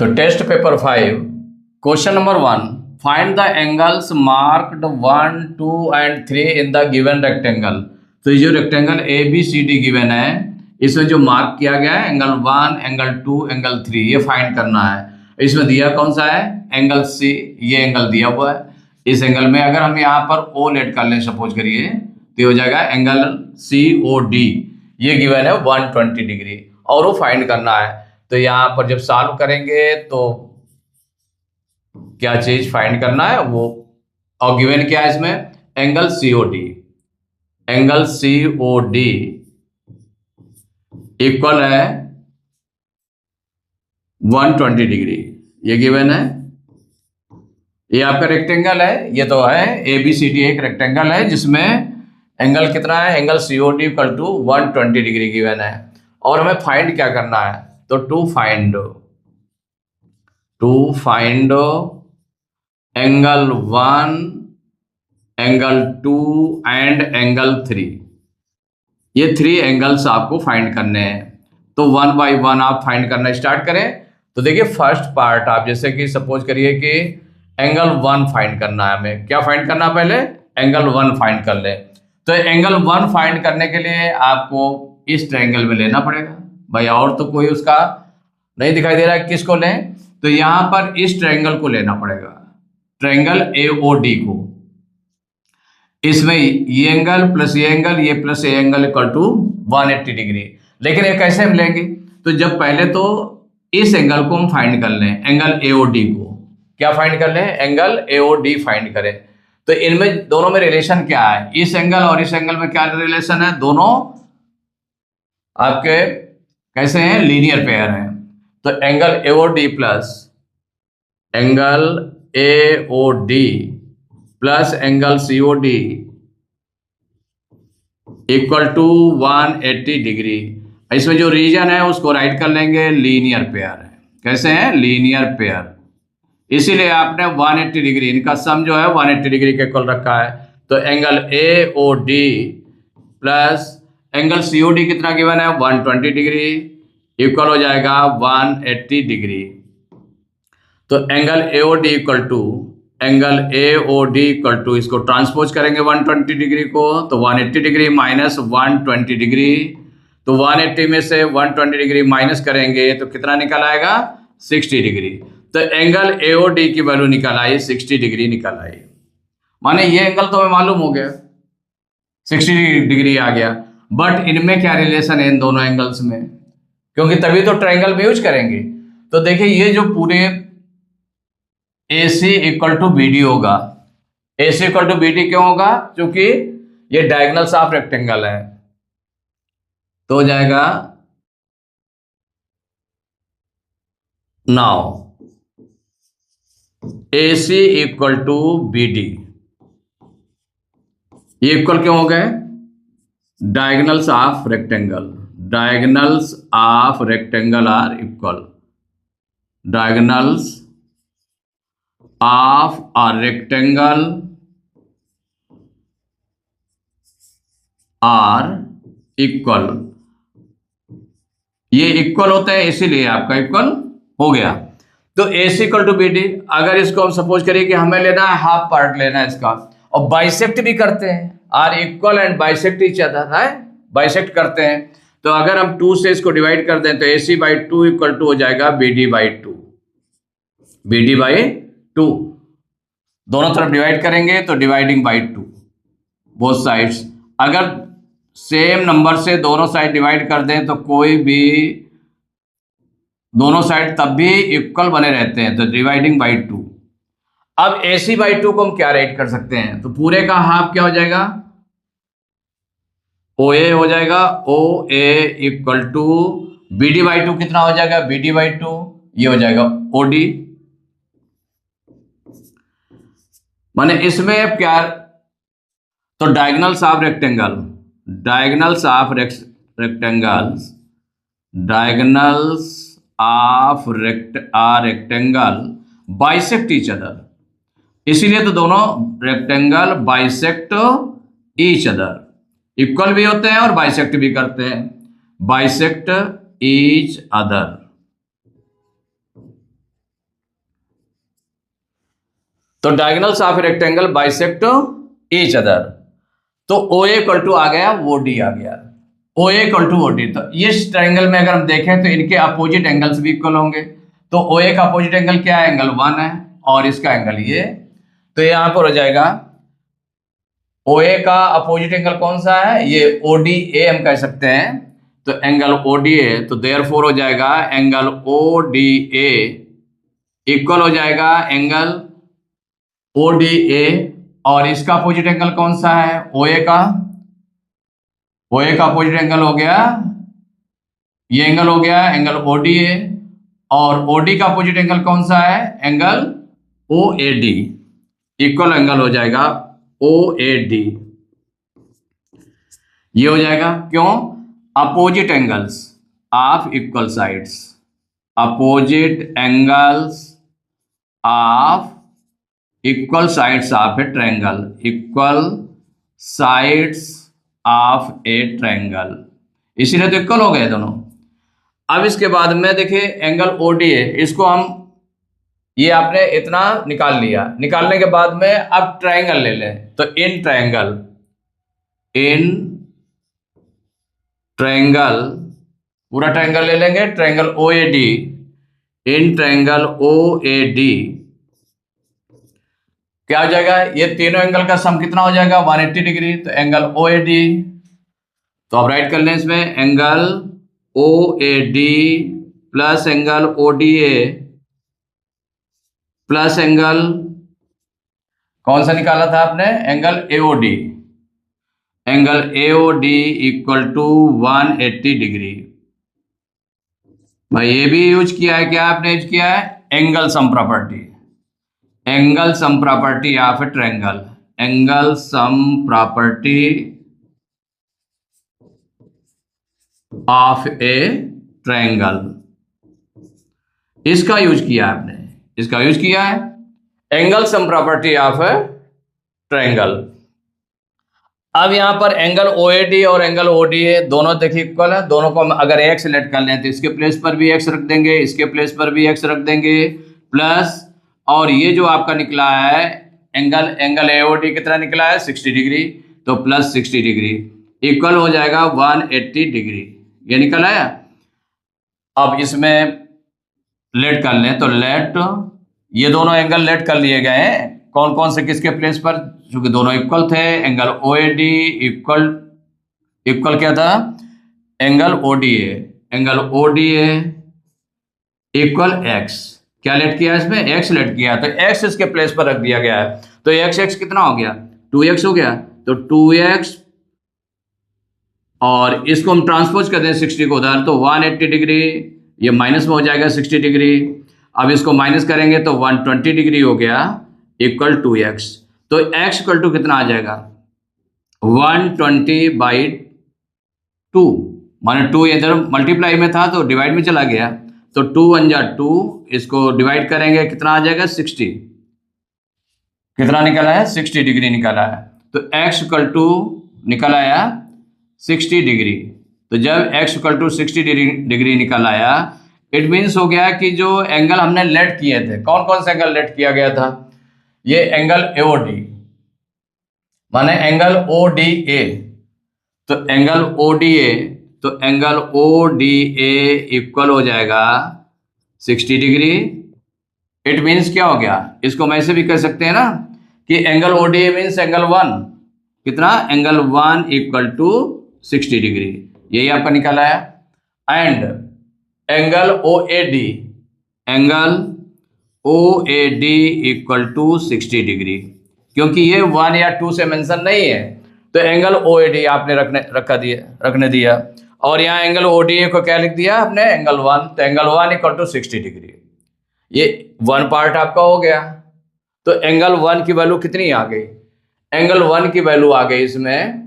तो test paper 5 question number 1, find the angles marked 1, 2 and 3 in the given rectangle. तो ये जो rectangle A B C D given है, इसमें जो मार्क किया गया है एंगल 1, एंगल 2, एंगल 3, ये फाइंड करना है। इसमें दिया कौन सा है? Angle C. ये एंगल दिया हुआ है। इस एंगल में अगर हम यहाँ पर ओ लेट कर लें, सपोज करिए, तो ये हो जाएगा एंगल सी ओ डी। ये गिवन है 120 डिग्री और वो फाइंड करना है। तो यहाँ पर जब सॉल्व करेंगे तो क्या चीज फाइंड करना है वो, और गिवन क्या है इसमें? Angle COD. Angle COD equal है 120 डिग्री। ये गिवन है। ये आपका रेक्टेंगल है। ये तो है एबीसीडी एक रेक्टेंगल है जिसमें एंगल कितना है? Angle COD equal to 120 degree given है। और हमें फाइंड क्या करना है? तो to find angle 1, angle 2 and angle 3। ये 3 एंगल्स आपको फाइंड करने हैं। तो 1 बाई 1 आप फाइंड करना स्टार्ट करें। तो देखिए फर्स्ट पार्ट, आप जैसे कि सपोज करिए कि एंगल 1 फाइंड करना है हमें। क्या फाइंड करना है? पहले एंगल 1 फाइंड कर ले। तो एंगल 1 फाइंड करने के लिए आपको इस ट्रायंगल में लेना पड़ेगा भाई, और तो कोई उसका नहीं दिखाई दे रहा है। किसको लें? तो यहां पर इस ट्रायंगल को लेना पड़ेगा, ट्रायंगल एओडी को। इसमें ये एंगल प्लस ये एंगल, ये प्लस ये एंगल इक्वल टू 180 डिग्री। लेकिन ये कैसे हम लेंगे? तो जब पहले तो इस एंगल को हम फाइंड कर लें, एंगल एओडी को। क्या फाइंड कर लें? एंगल एओडी फाइंड करें। तो इनमें दोनों में रिलेशन क्या है? इस एंगल और इस एंगल में क्या रिलेशन है? दोनों आपके कैसे हैं? लीनियर पेयर हैं। तो angle AOD plus angle AOD plus angle COD equal to 180 degree. इसमें जो रीजन है उसको राइट कर लेंगे लीनियर पेयर है। कैसे हैं? Linear pair. इसीलिए आपने 180 डिग्री, इनका सम जो है 180 डिग्री के इक्वल रखा है। तो angle AOD plus angle COD कितना गिवन है? 120 डिग्री इक्वल हो जाएगा 180 डिग्री। तो angle AOD equal to angle AOD equal to, इसको ट्रांसपोज करेंगे 120 डिग्री को, तो 180 डिग्री माइनस 120 डिग्री। तो 180 में से 120 डिग्री माइनस करेंगे तो कितना निकल आएगा? 60 डिग्री। तो एंगल एओडी की वैल्यू निकल आई 60 डिग्री निकल आई। माने ये एंगल तो हमें मालूम हो गया, 60 डिग्री आ गया। बट इनमें क्या रिलेशन है इन दोनों एंगल्स में? क्योंकि तभी तो ट्रायंगल में यूज करेंगे। तो देखिए ये जो पूरे AC इक्वल टू BD होगा। AC इक्वल टू BD क्यों होगा? क्योंकि ये डायगोनल्स ऑफ रेक्टेंगल है। तो हो जाएगा now AC equal to BD। ये इक्वल क्यों हो गए? Diagonals of rectangle. Diagonals of rectangle are equal. Diagonals of a rectangle are equal. ये इक्वल होते हैं इसीलिए आपका इक्वल हो गया। तो AC इक्वल टू BD, अगर इसको हम सपोज करिए कि हमें लेना है हाफ पार्ट लेना है इसका, और बाइसेक्ट भी करते हैं, are equal and bisect each other है, बाइसेक्ट करते हैं। तो अगर हम 2 से इसको डिवाइड कर दें तो AC बाई 2 इक्वल टू हो जाएगा BD बाई 2। BD बाई 2 दोनों तरफ डिवाइड करेंगे तो डिवाइडिंग बाई 2 बोथ साइड्स। अगर सेम नंबर से दोनों साइड डिवाइड कर दें तो कोई भी दोनों साइड तब भी इक्वल बने रहते हैं, तो डिवाइडिंग बाई 2। अब AC बाई 2 को हम क्या राइट कर सकते हैं? तो पूरे का हाफ क्या हो जाएगा? OA हो जाएगा। OA equal to BD by 2 कितना हो जाएगा? BD बाई 2 ये हो जाएगा OD। माने इसमें अब क्या? तो diagonals of rectangle, diagonals of rectangles, diagonals of rectangle bisect each other. इसीलिए तो दोनों rectangle bisect each other, equal भी होते हैं और बाइसेक्ट भी करते हैं। Bisect each other. तो diagonals of rectangle bisect each other, तो ओ इक्वल टू आ गया, वो डी आ गया, O equal to O D. तो इस ट्रायंगल में अगर हम देखें तो इनके अपोजिट एंगल्स भी इक्वल होंगे। तो ओ ए का अपोजिट एंगल क्या है, एंगल 1 है, और इसका एंगल ये, तो यहां पर हो जाएगा ओ ए का अपोजिट एंगल कौन सा है, ये ओ डी ए हम कह सकते हैं। तो एंगल ओ डी ए, तो देयरफॉर हो जाएगा angle O D A equal हो जाएगा एंगल ओ डी ए, और इसका अपोजिट एंगल कौन सा है, ओ ए का, ओ ए का अपोजिट एंगल हो गया, ये एंगल हो गया एंगल ओ डी ए, और ओ डी का अपोजिट एंगल कौन सा है, angle O A D, equal angle हो जाएगा ओ ए डी। ये हो जाएगा क्यों, opposite angles of equal sides, opposite angles of equal sides of a triangle, equal sides of a triangle, इसीलिए तो इक्वल हो गए दोनों। अब इसके बाद में देखिए एंगल ओडीए, इसको हम, ये आपने इतना निकाल लिया, निकालने के बाद में अब ट्रायंगल ले लें। तो इन ट्रायंगल पूरा ट्रायंगल ले लेंगे, triangle O A D, in triangle O A D क्या हो जाएगा, ये तीनों एंगल का सम कितना हो जाएगा, 180 डिग्री। तो एंगल ओ ए डी, तो आप राइट कर लें इसमें angle O A D plus angle O D A plus angle कौन सा निकाला था आपने, angle AOD, angle AOD equal to 180 degree. भाई ये भी यूज किया है, क्या आपने यूज किया है, angle sum property, angle sum property of a triangle, angle sum property of a triangle, इसका यूज किया आपने, इसका यूज किया है, angle sum property of a triangle. अब यहां पर एंगल ओएडी और एंगल ओडीए दोनों देखिए इक्वल है, दोनों को हम अगर एक्स सेलेक्ट कर लें तो इसके प्लेस पर भी एक्स रख देंगे, इसके प्लेस पर भी एक्स रख देंगे, प्लस और ये जो आपका निकला है एंगल एओडी कितना निकला है, 60 डिग्री, तो प्लस 60 डिग्री इक्वल हो जाएगा 180 डिग्री, ये निकल आया। अब इसमें लेट कर लें, तो लेट ये दोनों एंगल लेट कर लिए गए हैं, कौन कौन से किसके प्लेस पर, क्योंकि दोनों इक्वल थे, एंगल ओएडी इक्वल क्या था, angle ODA, angle ODA equal x, क्या लेट किया इसमें, एक्स लेट किया, तो एक्स इसके प्लेस पर रख दिया गया है। तो एक्स एक्स कितना हो गया, 2x हो गया, तो 2x, और इसको हम ट्रांसपोज कर दें 60 को उधर, तो 180 डिग्री, ये माइनस में हो जाएगा 60 डिग्री, अब इसको माइनस करेंगे तो 120 डिग्री हो गया इक्वल 2x। तो x इक्वल टू कितना आ जाएगा, 120/2, माने 2 इधर मल्टीप्लाई में था तो डिवाइड में चला गया, तो 2 1 जा 2, इसको डिवाइड करेंगे कितना आ जाएगा 60, कितना निकला है 60 डिग्री निकला है। तो x इक्वल टू निकल आया 60 डिग्री। तो जब x इक्वल टू 60 डिग्री निकल आया, इट मीन्स हो गया कि जो एंगल हमने लेट किए थे, कौन कौन से एंगल लेट किया गया था, ये एंगल एओडी माने एंगल ओडीए, तो एंगल ओडीए, तो एंगल ओडीए इक्वल हो जाएगा 60 डिग्री। इट मीन्स क्या हो गया, इसको हम ऐसे भी कह सकते हैं ना कि एंगल ओडीए मीन्स एंगल 1, कितना, एंगल 1 इक्वल टू 60 डिग्री, यही आपका निकल आया। And angle OAD, angle OAD equal to 60 degree, क्योंकि ये 1 या 2 से मेंशन नहीं है, तो एंगल ओएडी आपने रखने दिया, और यहाँ एंगल ओडीए को क्या लिख दिया आपने, एंगल 1, तो एंगल 1 इक्वल टू 60 डिग्री, ये 1 पार्ट आपका हो गया। तो एंगल 1 की वैल्यू कितनी आ गई, एंगल 1 की वैल्यू आ गई इसमें,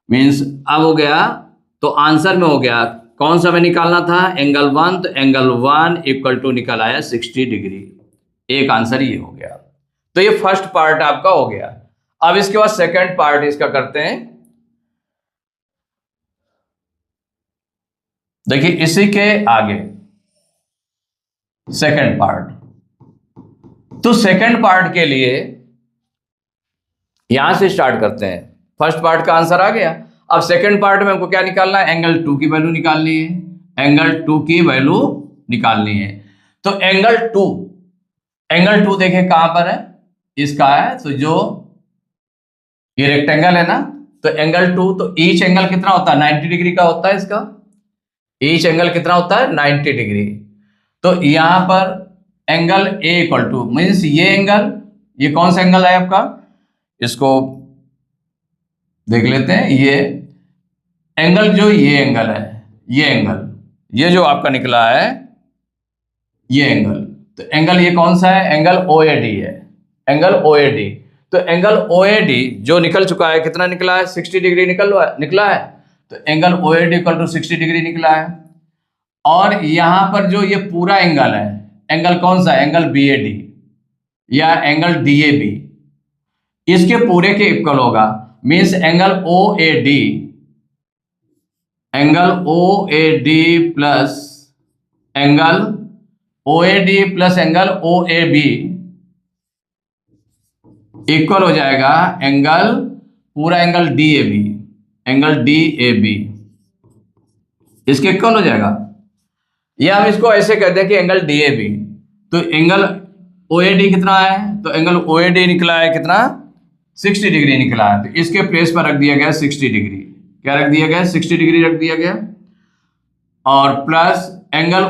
मीन्स अब हो गया, तो आंसर में हो गया, कौन सा में निकालना था, एंगल 1, तो एंगल 1 इक्वल टू निकल आया 60 डिग्री, एक आंसर ये हो गया। तो ये फर्स्ट पार्ट आपका हो गया। अब इसके बाद सेकंड पार्ट इसका करते हैं। देखिए इसी के आगे सेकंड पार्ट, तो सेकंड पार्ट के लिए यहां से स्टार्ट करते हैं। फर्स्ट पार्ट का आंसर आ गया। अब सेकंड पार्ट में हमको क्या निकालना है? एंगल 2 की वैल्यू निकालनी है। एंगल 2 की वैल्यू निकालनी है। तो एंगल 2 देखें कहां पर है? इसका है। तो जो ये रेक्टेंगल है ना, तो एंगल 2, तो ईच एंगल कितना होता है? 90 डिग्री का होता है इसका। ईच एंगल कितना होता है? 90 डिग्री। तो यहां पर angle A equal two means ये एंगल, ये कौन सा एंगल है आपका? इसको देख लेते हैं। ये एंगल जो ये एंगल है, ये एंगल, ये जो आपका निकला है ये एंगल, तो एंगल ये कौन सा है? एंगल OAD है। एंगल OAD, तो एंगल OAD जो निकल चुका है, कितना निकला है? 60 डिग्री निकला है। तो angle OAD equal to 60 degree निकला है। और यहां पर जो ये पूरा एंगल है, एंगल कौन सा? एंगल BAD या एंगल DAB, इसके पूरे के इक्वल होगा। Means angle OAD plus angle OAD plus angle OAB equal हो जाएगा एंगल, पूरा एंगल DAB, इसके इक्वल हो जाएगा। या हम इसको ऐसे कहते हैं कि एंगल DAB, तो एंगल OAD कितना है? तो एंगल OAD निकला है कितना? 60 डिग्री निकला है। तो इसके प्लेस पर रख दिया गया 60 डिग्री। क्या रख दिया गया? 60 डिग्री रख दिया गया। और प्लस एंगल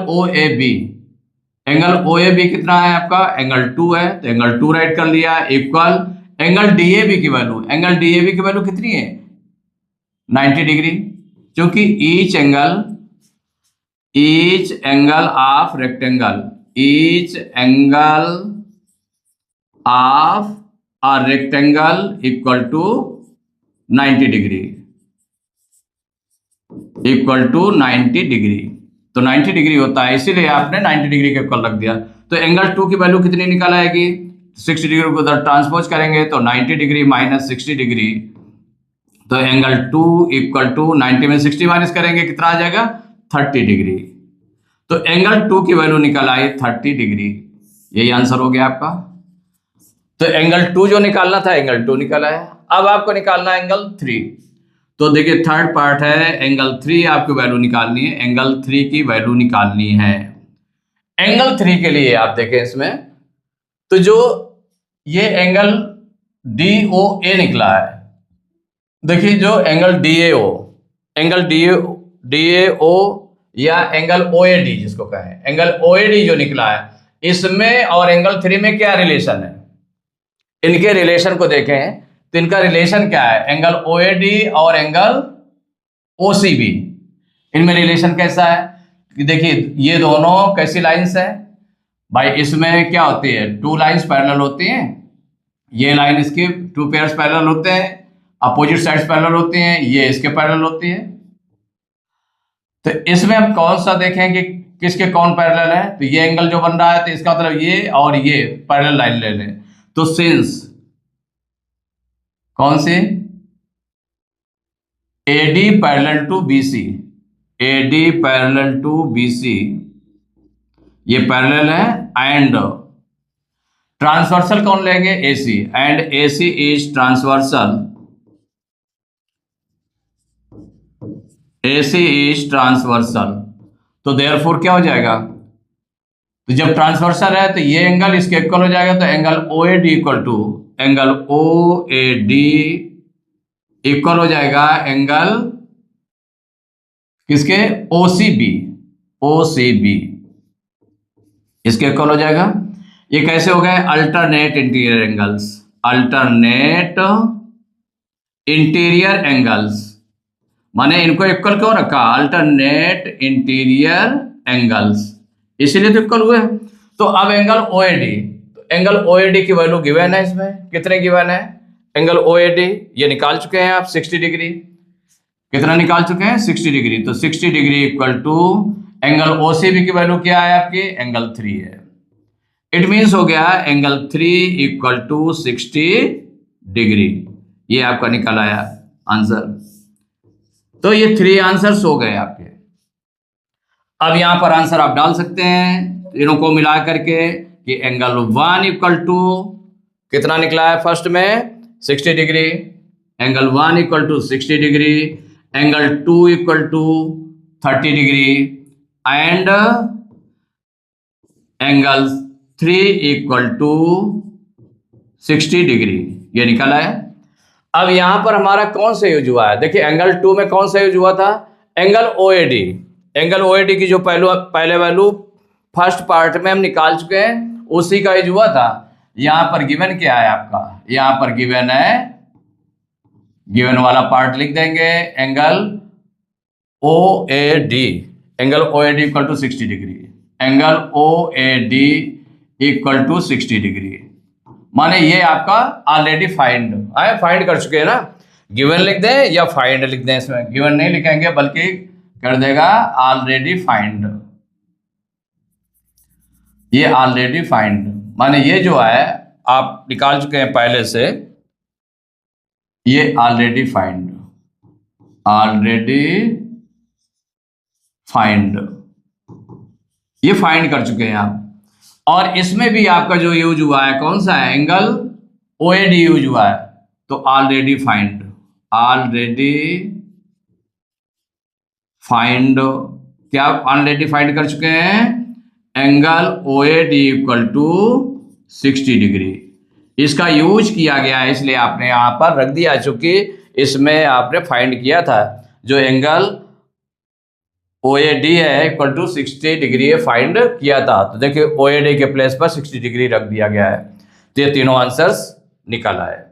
OAB कितना है आपका? एंगल 2 है, तो एंगल 2 राइट कर लिया, इक्वल एंगल DAB की वैल्यू। एंगल DAB की वैल्यू कितनी है? 90 डिग्री। क्योंकि each angle of rectangle, each angle of a rectangle equal to 90 degree, तो 90 डिग्री होता है, इसीलिए आपने 90 डिग्री के इक्वल रख दिया। तो एंगल 2 की वैल्यू कितनी निकल आएगी? 60 डिग्री को उधर ट्रांसपोज करेंगे तो 90 डिग्री माइनस 60 डिग्री, तो एंगल 2 इक्वल टू 90 में 60 माइनस करेंगे कितना आ जाएगा? 30 डिग्री। तो एंगल 2 की वैल्यू निकल आई 30 डिग्री। यही आंसर हो गया आपका। तो एंगल 2 जो निकालना था, एंगल 2 निकाला है। अब आपको निकालना है एंगल 3। तो देखिए थर्ड पार्ट है, एंगल 3 आपको वैल्यू निकालनी है। एंगल 3 की वैल्यू निकालनी है। एंगल 3 के लिए आप देखें इसमें, तो जो ये एंगल DOA निकला है, देखिए जो एंगल DAO या एंगल OAD जिसको कहें, एंगल OAD जो निकला है, इसमें और एंगल 3 में क्या रिलेशन है? इनके रिलेशन को देखें तो इनका रिलेशन क्या है? एंगल OAD और एंगल OCB, इनमें रिलेशन कैसा है? देखिए ये दोनों कैसी लाइंस है भाई? इसमें क्या होती है? 2 लाइंस पैरेलल होती हैं। ये लाइन इसकी 2 पेयर्स पैरेलल होते हैं, अपोजिट साइड्स पैरेलल होती हैं, ये इसके पैरेलल होती है। तो इसमें हम कौन सा देखें कि किसके कौन पैरेलल है? तो ये एंगल जो बन रहा है, तो इसका मतलब ये और ये पैरेलल लाइन ले लें। तो सिंस कौन सी? AD parallel to BC, AD parallel to BC, ये पैरेलल है। एंड ट्रांसवर्सल कौन लेंगे? AC, and AC is transversal, AC is transversal. तो देयरफॉर क्या हो जाएगा? तो जब ट्रांसवर्सल है तो ये एंगल इसके इक्वल हो जाएगा। तो angle OAD equal to angle OAD equal हो जाएगा एंगल किसके? OCB, इसके इक्वल हो जाएगा। ये कैसे हो गए? अल्टरनेट इंटीरियर एंगल्स, माने इनको इक्वल क्यों रखा? अल्टरनेट इंटीरियर एंगल्स, इसीलिए तो इक्वल हुए। तो अब एंगल OAD, तो एंगल OAD की वैल्यू गिवन है। इसमें कितने गिवन है? एंगल OAD ये निकाल चुके हैं आप 60 डिग्री। कितना निकाल चुके हैं? 60 डिग्री। तो 60 degree equal to angle OCB की वैल्यू क्या है आपकी? एंगल 3 है। इट मीन्स हो गया एंगल 3 इक्वल टू 60 डिग्री। ये आपका निकल आया आंसर। तो ये 3 आंसर्स हो गए आपके। अब यहां पर आंसर आप डाल सकते हैं इनको मिला करके। कि एंगल 1 इक्वल टू कितना निकला है फर्स्ट में 60 degree, angle 1 equal to 60 degree, angle 2 equal to 30 degree and angle 3 equal to 60 degree, ये निकला है। अब यहां पर हमारा कौन सा यूज हुआ है, देखिए एंगल 2 में कौन सा यूज हुआ था, एंगल OAD। एंगल OAD की जो पहले वैल्यू फर्स्ट पार्ट में हम निकाल चुके हैं उसी का यूज हुआ था। यहां पर गिवन क्या है आपका, यहां पर गिवन है, गिवन वाला पार्ट लिख देंगे angle OAD, angle OAD equal to 60 degree, angle OAD equal to 60 degree, माने ये आपका ऑलरेडी फाइंड कर चुके हैं ना। गिवन लिख दें या फाइंड लिख दें, इसमें गिवन नहीं लिखेंगे बल्कि कर देगा ऑलरेडी फाइंड, ये ऑलरेडी फाइंड माने ये जो है आप निकाल चुके हैं पहले से, ये ऑलरेडी फाइंड ये फाइंड कर चुके हैं आप। और इसमें भी आपका जो यूज हुआ है कौन सा है, एंगल OAD यूज हुआ है, तो ऑलरेडी फाइंड क्या ऑलरेडी फाइंड कर चुके हैं, angle OAD equal to 60 degree, इसका यूज किया गया है इसलिए आपने यहां पर रख दिया, चूंकि इसमें आपने फाइंड किया था जो एंगल OAD है इक्वल टू 60 डिग्री फाइंड किया था, तो देखिए OAD के प्लेस पर 60 डिग्री रख दिया गया है। तो ये तीनों आंसर्स निकल आए।